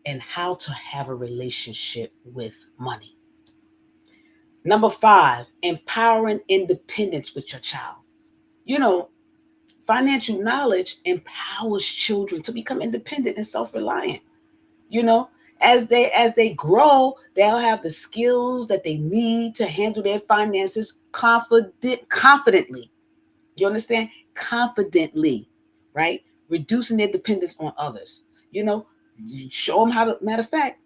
and how to have a relationship with money. Number 5, empowering independence with your child. You know, financial knowledge empowers children to become independent and self-reliant. You know, as they grow, they'll have the skills that they need to handle their finances confidently. You understand? Confidently, right? Reducing their dependence on others. You know, you show them how to. Matter of fact,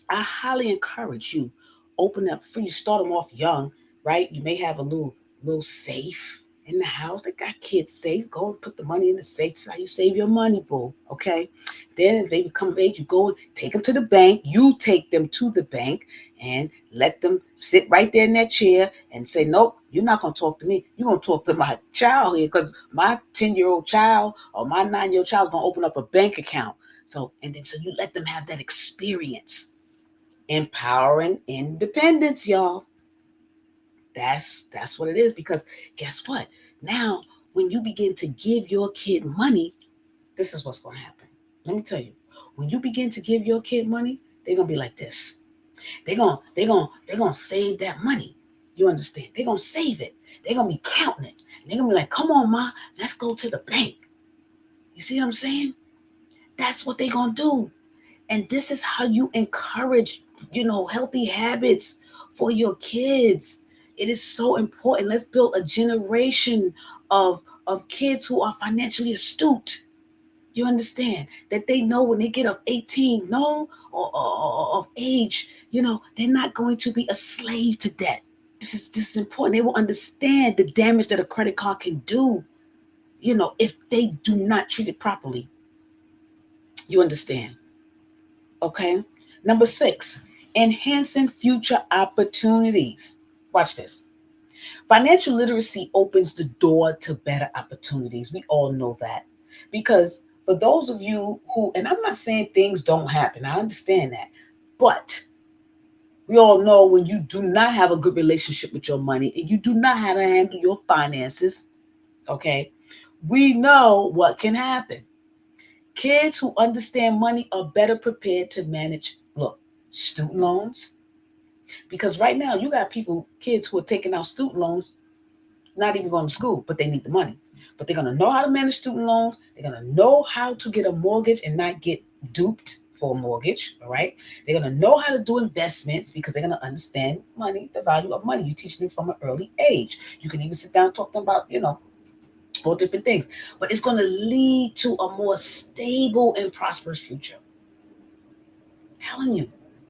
I highly encourage you open up for you. Start them off young, right? You may have a little safe in the house. They got kids safe. Go and put the money in the safe. That's how you save your money, boo. Okay. Then if they become of age, you go and take them to the bank. You take them to the bank and let them sit right there in that chair and say, nope, you're not gonna talk to me. You're gonna talk to my child here because my 10-year-old child or my 9-year-old child is gonna open up a bank account. So and then so you let them have that experience. Empowering independence, y'all. That's what it is. Because guess what? Now, when you begin to give your kid money, this is what's going to happen. Let me tell you. When you begin to give your kid money, they're gonna be like this. They're gonna save that money. You understand? They're gonna save it. They're gonna be counting it. They're gonna be like, "Come on, ma, let's go to the bank." You see what I'm saying? That's what they're gonna do. And this is how you encourage, healthy habits for your kids. It is so important. Let's build a generation of kids who are financially astute. You understand that they know when they get of 18, no, or of age, they're not going to be a slave to debt. This is important. They will understand the damage that a credit card can do, if they do not treat it properly. You understand? Okay. Number 6, enhancing future opportunities. Watch this. Financial literacy opens the door to better opportunities. We all know that. Because for those of you who, and I'm not saying things don't happen, I understand that. But we all know when you do not have a good relationship with your money and you do not have to handle your finances, okay, we know what can happen. Kids who understand money are better prepared to manage, look, student loans. Because right now you got kids who are taking out student loans, not even going to school, but they need the money. But they're going to know how to manage student loans. They're going to know how to get a mortgage and not get duped for a mortgage. All right. They're going to know how to do investments because they're going to understand money, the value of money. You teach them from an early age. You can even sit down and talk to them about, all different things. But it's going to lead to a more stable and prosperous future. I'm telling you.